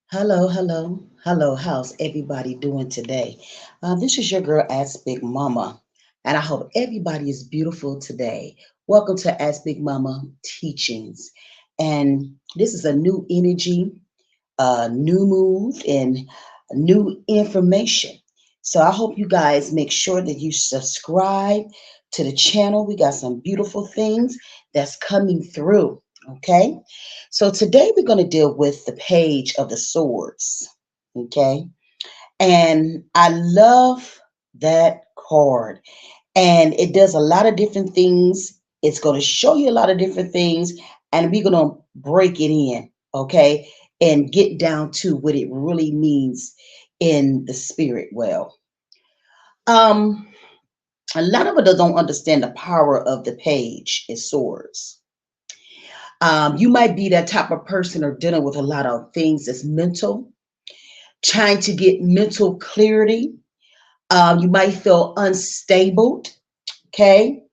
Hello, hello, hello. How's everybody doing today? This is your girl, Ask Big Mama, and I hope everybody is beautiful today. Welcome to Ask Big Mama Teachings. And this is a new energy, new move, and new information. So I hope you guys make sure that you subscribe to the channel. We got some beautiful things that's coming through. Okay. So today we're going to deal with the page of the swords. Okay. And I love that card. And it does a lot of different things. It's going to show you a lot of different things. And we're going to break it in. Okay. And get down to what it really means in the spirit. Um, a lot of us don't understand the power of the page is swords. You might be that type of person or dealing with a lot of things that's mental, trying to get mental clarity. You might feel unstable. Okay.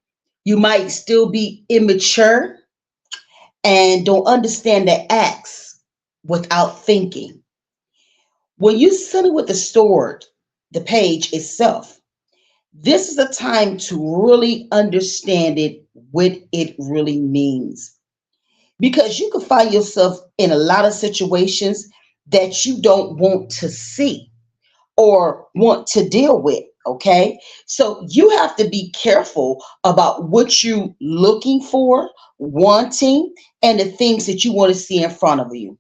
You might still be immature and don't understand the acts without thinking. When you sit with the sword, the page itself, this is a time to really understand it, what it really means. Because you can find yourself in a lot of situations that you don't want to see or want to deal with. Okay. So you have to be careful about what you looking for, wanting, and the things that you want to see in front of you.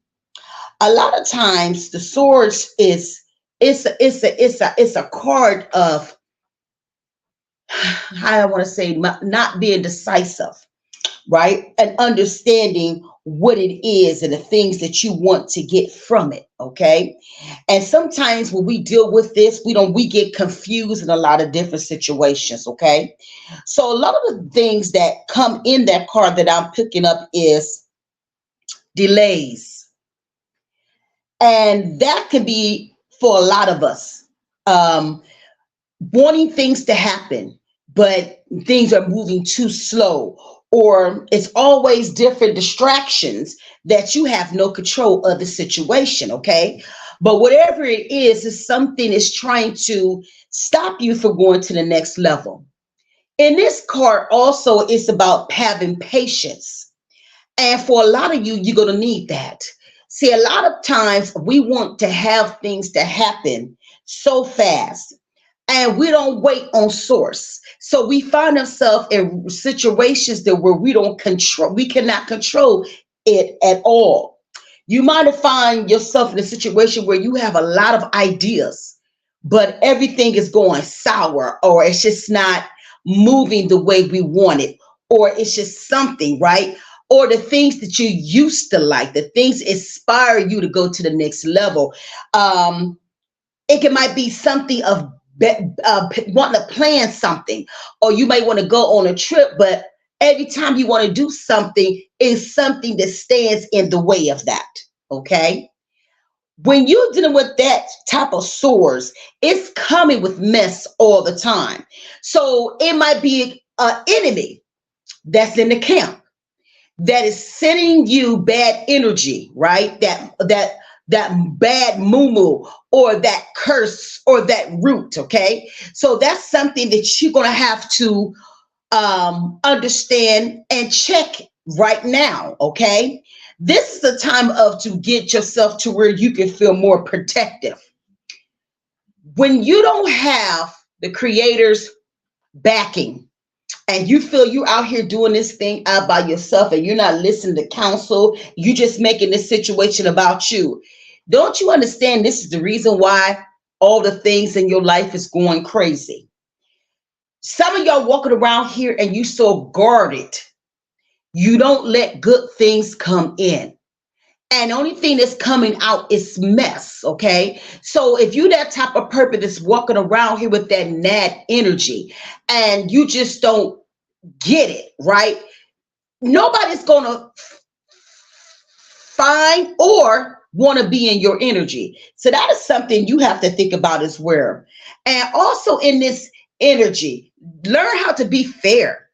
A lot of times the swords is it's a card of how I want to say not being decisive, right? And understanding what it is and the things that you want to get from it, okay? And sometimes when we deal with this, we get confused in a lot of different situations, okay? So a lot of the things that come in that card that I'm picking up is delays. And that can be for a lot of us. Um, Wanting things to happen, but things are moving too slow, or it's always different distractions that you have no control of the situation, okay? But whatever it is something is trying to stop you from going to the next level. In this card, also, it's about having patience. And for a lot of you, you're going to need that. See, a lot of times we want to have things to happen so fast and we don't wait on source. So we find ourselves in situations that where we cannot control it at all. You might find yourself in a situation where you have a lot of ideas, but everything is going sour, or it's just not moving the way we want it, or it's just something, right? Or the things that you used to like, the things inspire you to go to the next level. Um, might be something of wanting to plan something, or you might want to go on a trip, but every time you want to do something is something that stands in the way of that. Okay. When you're dealing with that type of source, it's coming with mess all the time. So it might be an enemy that's in the camp that is sending you bad energy, right? That bad moo or that curse or that root, okay? So that's something that you're gonna have to understand and check right now, okay? This is a time of to get yourself to where you can feel more protective. When you don't have the creator's backing, and you feel you out here doing this thing out by yourself and you're not listening to counsel, you just making this situation about you. Don't you understand this is the reason why all the things in your life is going crazy? Some of y'all walking around here and you so guarded. You don't let good things come in. And the only thing that's coming out is mess, okay? So if you that type of person that's walking around here with that mad energy and you just don't get it, right? Nobody's going to find or want to be in your energy. So that is something you have to think about as well. And also in this energy, learn how to be fair.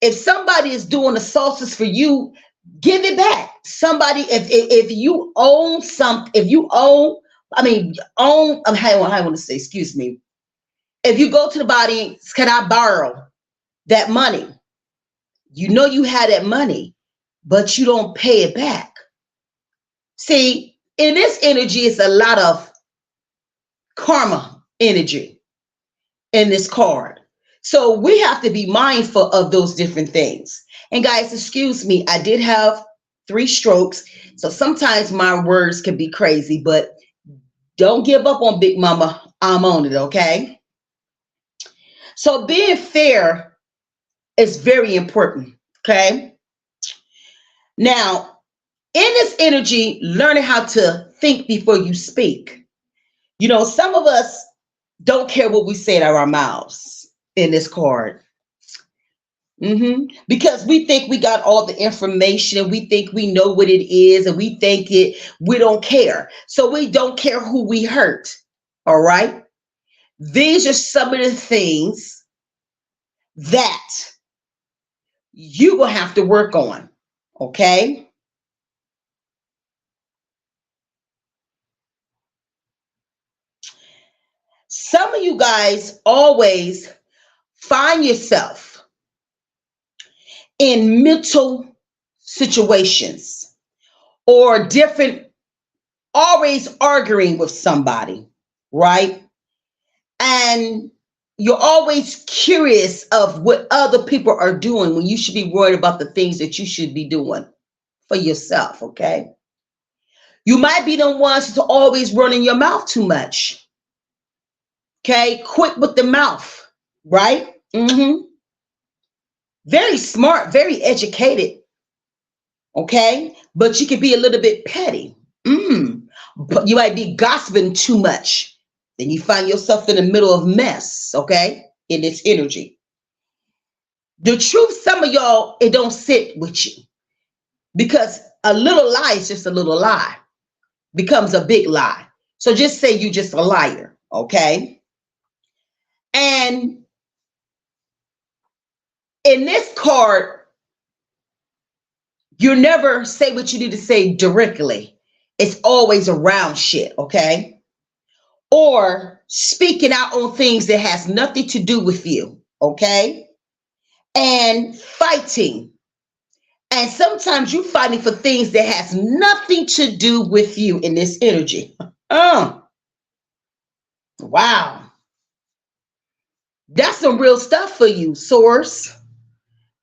If somebody is doing the solstice for you, Give it back. Somebody, if you own something, if you own, I mean, own, how I want to say, excuse me. If you go to the body, can I borrow that money? You know you had that money, but you don't pay it back. See, in this energy, it's a lot of karma energy in this card. So we have to be mindful of those different things. And guys, excuse me, I did have 3 strokes. So sometimes my words can be crazy, but don't give up on Big Mama. I'm on it, okay? So being fair is very important, okay? Now, in this energy, learning how to think before you speak. You know, some of us don't care what we say out of our mouths in this card. Because we think we got all the information and we think we know what it is and we don't care. So we don't care who we hurt. All right. These are some of the things that you will have to work on. Okay. Some of you guys always find yourself in mental situations or different, always arguing with somebody, right? And you're always curious of what other people are doing when you should be worried about the things that you should be doing for yourself, okay? You might be the ones who's always running your mouth too much, okay? Quick with the mouth, right? Very smart, very educated, okay? But you can be a little bit petty. But you might be gossiping too much. Then you find yourself in the middle of mess, okay? In this energy. The truth, some of y'all, it don't sit with you because a little lie is just a little lie, becomes a big lie. So just say you just a liar, okay? And in this card, you never say what you need to say directly. It's always around shit, okay? Or speaking out on things that has nothing to do with you, okay? And fighting. And sometimes you fighting for things that has nothing to do with you in this energy. Oh, wow. That's some real stuff for you, source.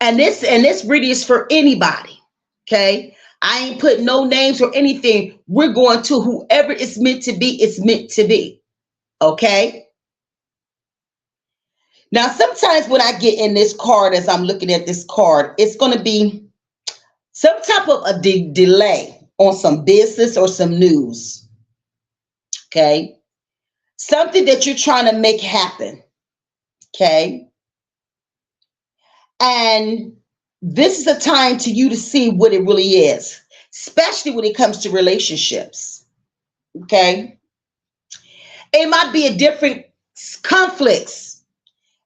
And this really is for anybody. Okay. I ain't put no names or anything. We're going to whoever it's meant to be, it's meant to be. Okay. Now, sometimes when I get in this card, as I'm looking at this card, it's going to be some type of a delay on some business or some news. Okay. Something that you're trying to make happen. Okay. And this is a time to you to see what it really is, especially when it comes to relationships. Okay. It might be a different conflicts,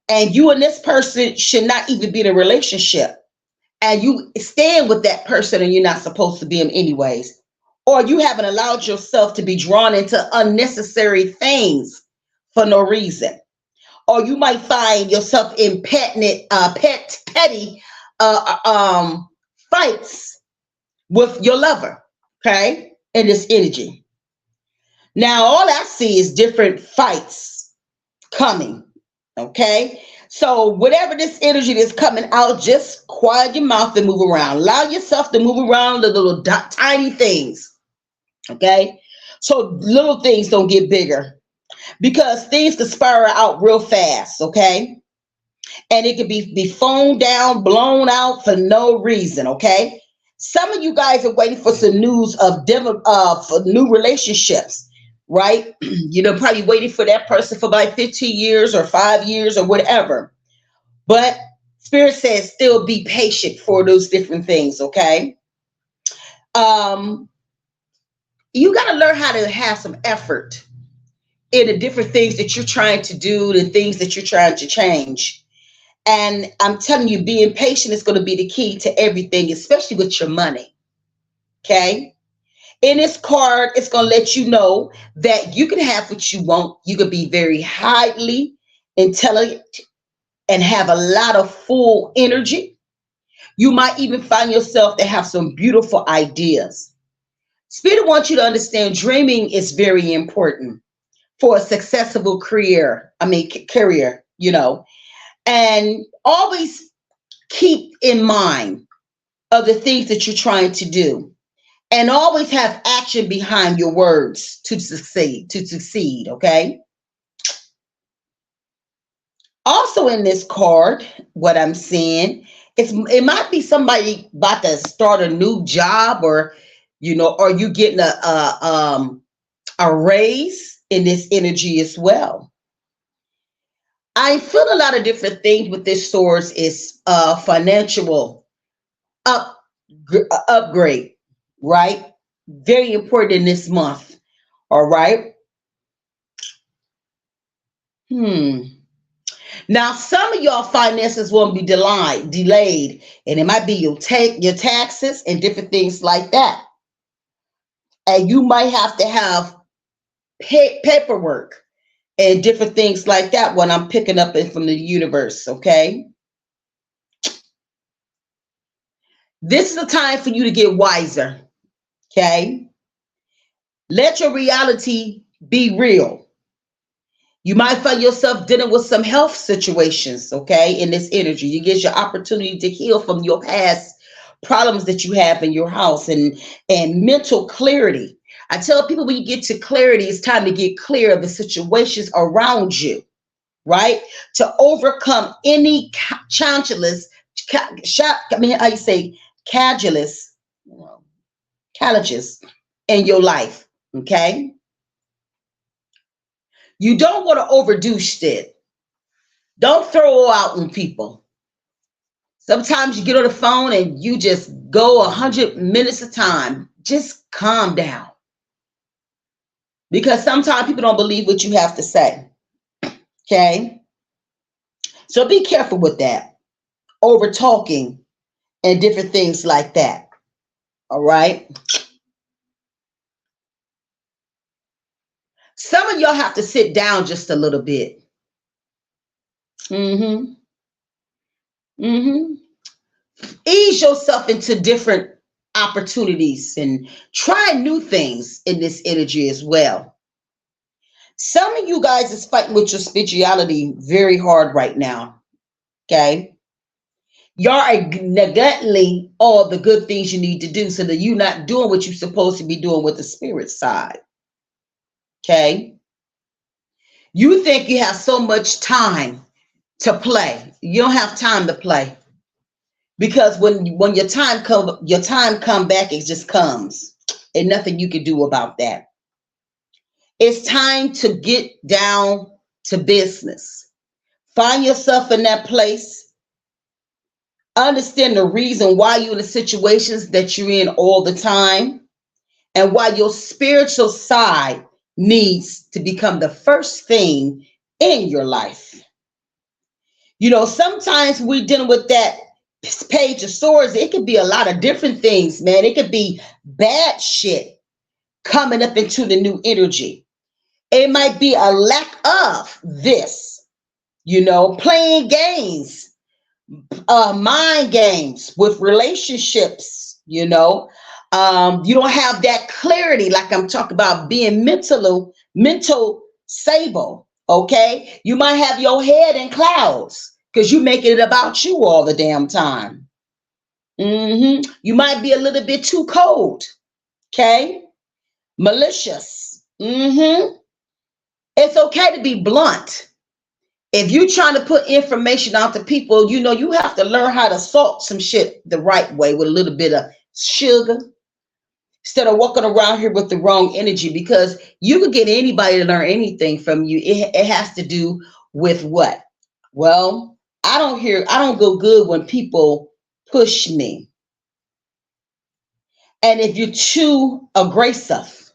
and you and this person should not even be in a relationship. And you stand with that person and you're not supposed to be them anyways. Or you haven't allowed yourself to be drawn into unnecessary things for no reason. Or you might find yourself in petty fights with your lover, okay, in this energy. Now, all I see is different fights coming, okay? So whatever this energy that's coming out, just quiet your mouth and move around. Allow yourself to move around the little tiny things, okay? So little things don't get bigger because things can spiral out real fast, okay? And it could be phoned down, blown out for no reason, okay? Some of you guys are waiting for some news of for new relationships, right? You know, probably waiting for that person for about 15 years or 5 years or whatever. But Spirit says still be patient for those different things, okay? You got to learn how to have some effort in the different things that you're trying to do, the things that you're trying to change. And I'm telling you, being patient is going to be the key to everything, especially with your money. Okay. In this card, it's going to let you know that you can have what you want. You can be very highly intelligent and have a lot of full energy. You might even find yourself to have some beautiful ideas. Spirit wants you to understand dreaming is very important for a successful career. Career, and always keep in mind of the things that you're trying to do, and always have action behind your words to succeed. Okay. Also in this card, what I'm seeing is it might be somebody about to start a new job, or you getting a raise in this energy as well. I feel a lot of different things with this source is financial up upgrade, right? Very important in this month. All right. Hmm. Now, some of y'all finances will be delayed, and it might be your taxes and different things like that. And you might have to have paperwork and different things like that when I'm picking up it from the universe. Okay, this is a time for you to get wiser. Okay, let your reality be real. You might find yourself dealing with some health situations, okay, in this energy. You get your opportunity to heal from your past problems that you have in your house, and mental clarity. I tell people when you get to clarity, it's time to get clear of the situations around you, right? To overcome any challenges, how you say, challenges, challenges in your life, okay? You don't want to overdo shit. Don't throw out on people. Sometimes you get on the phone and you just go 100 minutes of time. Just calm down. Because sometimes people don't believe what you have to say. Okay? So be careful with that. Over talking and different things like that. All right? Some of y'all have to sit down just a little bit. Mm-hmm. Mm-hmm. Ease yourself into different opportunities and try new things in this energy as well. Some of you guys is fighting with your spirituality very hard right now. Okay. Y'all are neglecting all the good things you need to do, so that you're not doing what you're supposed to be doing with the spirit side. Okay. You think you have so much time to play. You don't have time to play. Because when your time come back, it just comes. And nothing you can do about that. It's time to get down to business. Find yourself in that place. Understand the reason why you're in the situations that you're in all the time, and why your spiritual side needs to become the first thing in your life. Sometimes we're dealing with that page of swords. It could be a lot of different things, man. It could be bad shit coming up into the new energy. It might be a lack of this, playing games, mind games with relationships. You don't have that clarity, like I'm talking about, being mental stable. Okay, you might have your head in clouds because you making it about you all the damn time. You might be a little bit too cold. Okay, malicious. It's okay to be blunt. If you're trying to put information out to people, you have to learn how to salt some shit the right way with a little bit of sugar, instead of walking around here with the wrong energy, because you could get anybody to learn anything from you. It has to do with what? Well, I don't go good when people push me. And if you're too aggressive,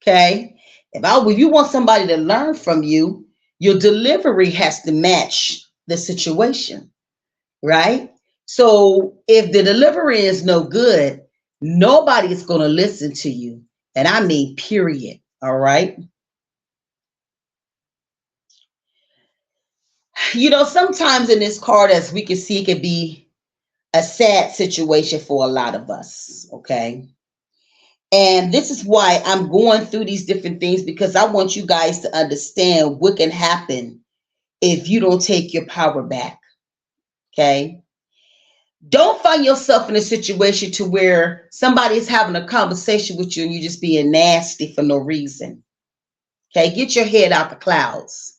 okay, if you want somebody to learn from you, your delivery has to match the situation, right? So if the delivery is no good, nobody is going to listen to you. And I mean, period. All right. Sometimes in this card, as we can see, it could be a sad situation for a lot of us. Okay. And this is why I'm going through these different things, because I want you guys to understand what can happen if you don't take your power back. Okay. Don't find yourself in a situation to where somebody is having a conversation with you and you just being nasty for no reason. Okay. Get your head out the clouds,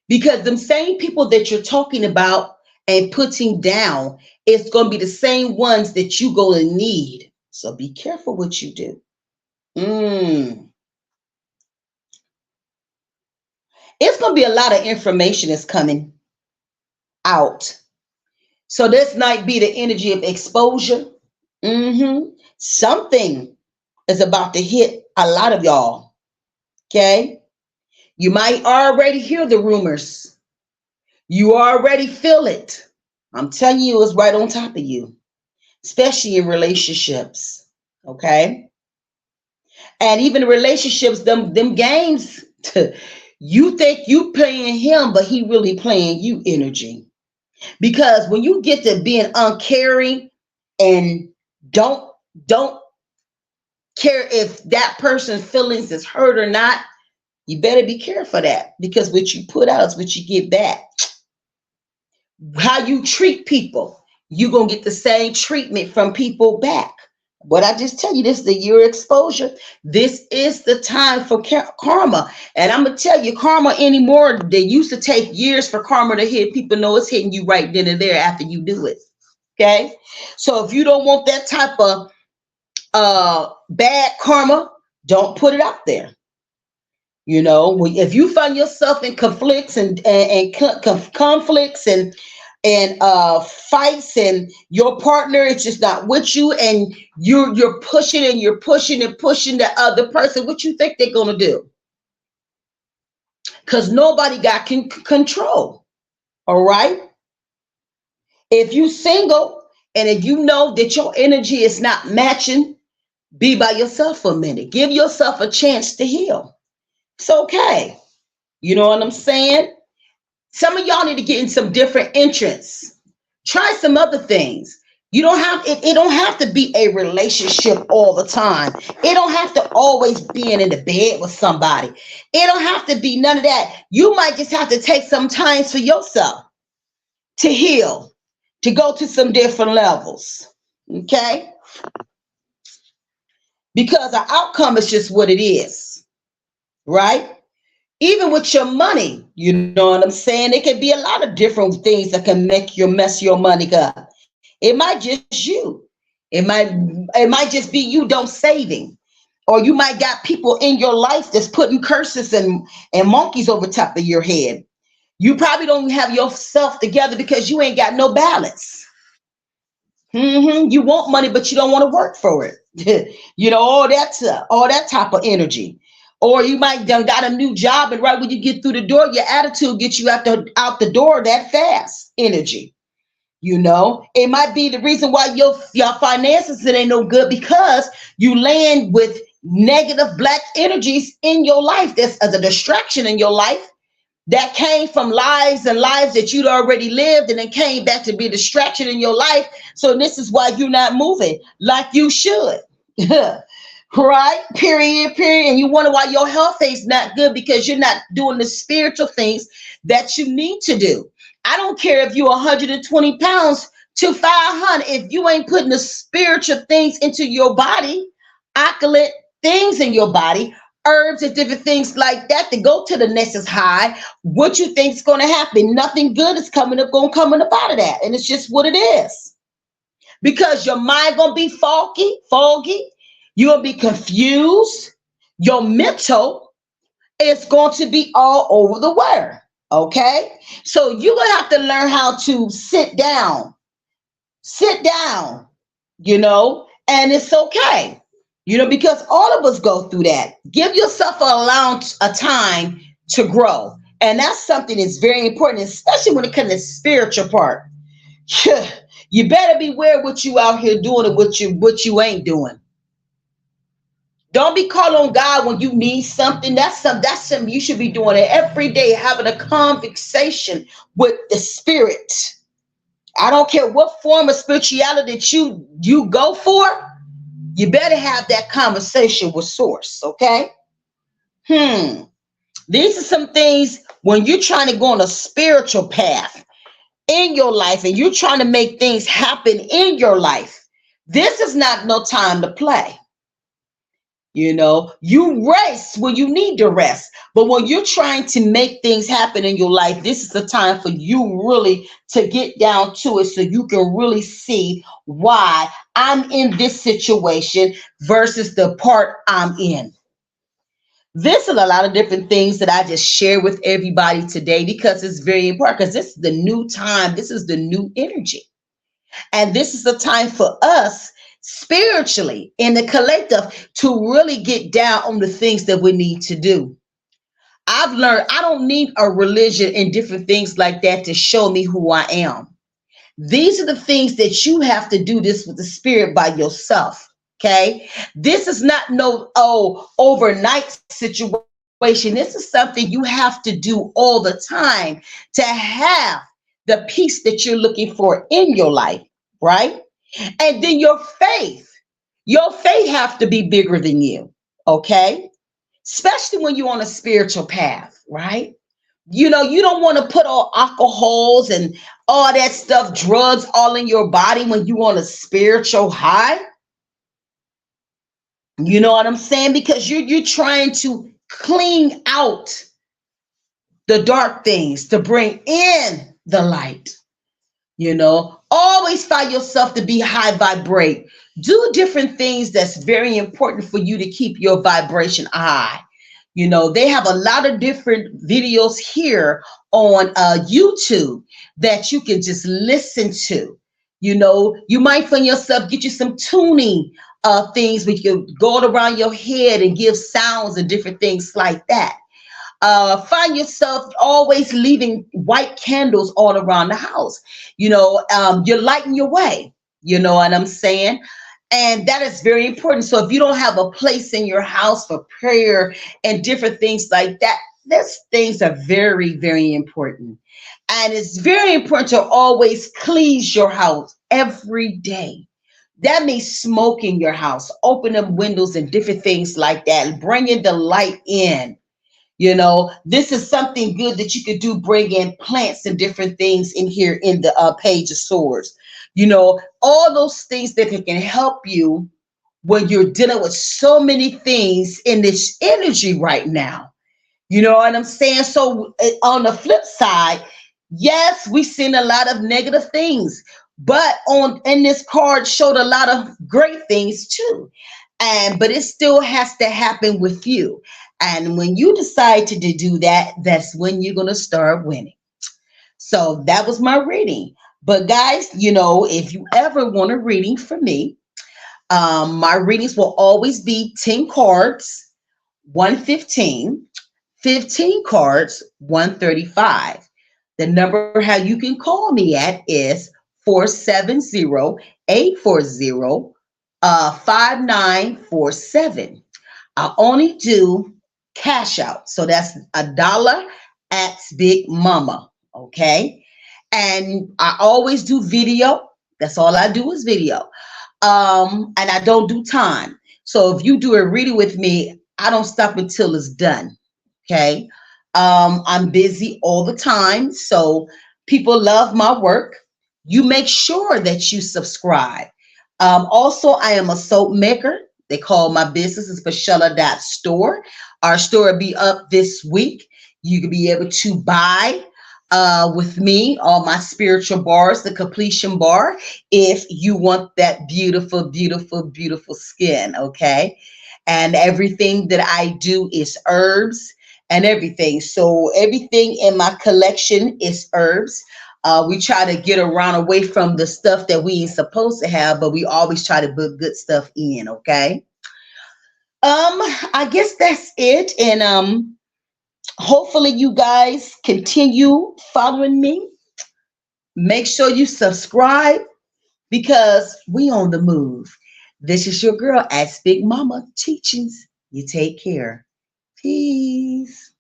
because them same people that you're talking about and putting down, it's going to be the same ones that you going to need. So be careful what you do. It's going to be a lot of information that's coming out. So this might be the energy of exposure. Something is about to hit a lot of y'all. Okay. You might already hear the rumors. You already feel it. I'm telling you, it's right on top of you, especially in relationships. Okay. And even relationships, them games, you think you playing him, but he really playing you energy. Because when you get to being uncaring and don't care if that person's feelings is hurt or not, you better be careful of that, because what you put out is what you get back. How you treat people, you're going to get the same treatment from people back. What I just tell you, this is the year of exposure. This is the time for karma. And I'm going to tell you, karma anymore, they used to take years for karma to hit. People know it's hitting you right then and there after you do it. Okay. So if you don't want that type of bad karma, don't put it out there. If you find yourself in conflicts and conflicts and fights, and your partner is just not with you, and you're pushing and you're pushing and pushing the other person, what you think they're gonna do? Because nobody got control. All right. If you single and if you know that your energy is not matching, be by yourself for a minute. Give yourself a chance to heal. It's okay. You know what I'm saying? Some of y'all need to get in some different entrance. Try some other things. You don't have it don't have to be a relationship all the time. It don't have to always be in the bed with somebody. It don't have to be none of that. You might just have to take some time for yourself to heal, to go to some different levels. Okay? Because the outcome is just what it is. Right? Even with your money, you know what I'm saying? It can be a lot of different things that can make you mess your money up. It might just you. It might just be you don't saving. Or you might got people in your life that's putting curses and monkeys over top of your head. You probably don't have yourself together because you ain't got no balance. You want money, but you don't want to work for it. All that type of energy. Or you might done got a new job, and right when you get through the door, your attitude gets you out the door that fast. Energy. It might be the reason why your finances it ain't no good, because you land with negative black energies in your life. That's as a distraction in your life that came from lives and lives that you'd already lived, and then came back to be a distraction in your life. So this is why you're not moving like you should. Right? Period. And you wonder why your health is not good, because you're not doing the spiritual things that you need to do. I don't care if you're 120 pounds to 500. If you ain't putting the spiritual things into your body, accolade things in your body, herbs and different things like that to go to the next high, what you think is going to happen? Nothing good is going to come up out of that. And it's just what it is. Because your mind going to be foggy. You're going to be confused. Your mental is going to be all over the world. Okay? So you're going to have to learn how to sit down, and it's okay, because all of us go through that. Give yourself a time to grow. And that's something that's very important, especially when it comes to spiritual part. You better beware what you out here doing and what you ain't doing. Don't be calling on God when you need something. That's something you should be doing every day, having a conversation with the spirit. I don't care what form of spirituality that you go for. You better have that conversation with source, okay? Hmm. These are some things when you're trying to go on a spiritual path in your life and you're trying to make things happen in your life. This is not no time to play. You rest when you need to rest. But when you're trying to make things happen in your life, this is the time for you really to get down to it so you can really see why I'm in this situation versus the part I'm in. This is a lot of different things that I just share with everybody today because it's very important because this is the new time. This is the new energy. And this is the time for us spiritually in the collective to really get down on the things that we need to do. I've learned I don't need a religion and different things like that to show me who I am. These are the things that you have to do this with the spirit by yourself. Okay. This is not no overnight situation. This is something you have to do all the time to have the peace that you're looking for in your life, right? And then your faith have to be bigger than you, okay? Especially when you're on a spiritual path, right? You don't want to put all alcohols and all that stuff, drugs all in your body when you on a spiritual high. You know what I'm saying? Because you're trying to clean out the dark things to bring in the light. Always find yourself to be high vibrate. Do different things that's very important for you to keep your vibration high. They have a lot of different videos here on YouTube that you can just listen to. You might find yourself get you some tuning things where you can go around your head and give sounds and different things like that. Find yourself always leaving white candles all around the house. You're lighting your way. You know what I'm saying? And that is very important. So if you don't have a place in your house for prayer and different things like that, these things are very, very important. And it's very important to always cleanse your house every day. That means smoke in your house, open them windows and different things like that, bringing the light in. This is something good that you could do, bring in plants and different things in here in the Page of Swords. All those things that can help you when you're dealing with so many things in this energy right now. You know what I'm saying? So on the flip side, yes, we've seen a lot of negative things, but on in this card showed a lot of great things too. But it still has to happen with you. And when you decide to do that, that's when you're going to start winning. So that was my reading. But guys, if you ever want a reading from me, my readings will always be 10 cards, 115, 15 cards, 135. The number how you can call me at is 470-840 5947. I only do cash out. So that's $1 at Big Mama. Okay. And I always do video. That's all I do is video. And I don't do time. So if you do a reading with me, I don't stop until it's done. Okay. I'm busy all the time. So people love my work. You make sure that you subscribe. Also, I am a soap maker. They call my business is Pashella.store. Our store will be up this week. You can be able to buy with me all my spiritual bars, the completion bar, if you want that beautiful, beautiful, beautiful skin. Okay. And everything that I do is herbs and everything. So everything in my collection is herbs. We try to get around away from the stuff that we ain't supposed to have, but we always try to put good stuff in. Okay. I guess that's it. And Hopefully you guys continue following me. Make sure you subscribe because we on the move. This is your girl, Ask Big Mama Teachings. You take care. Peace.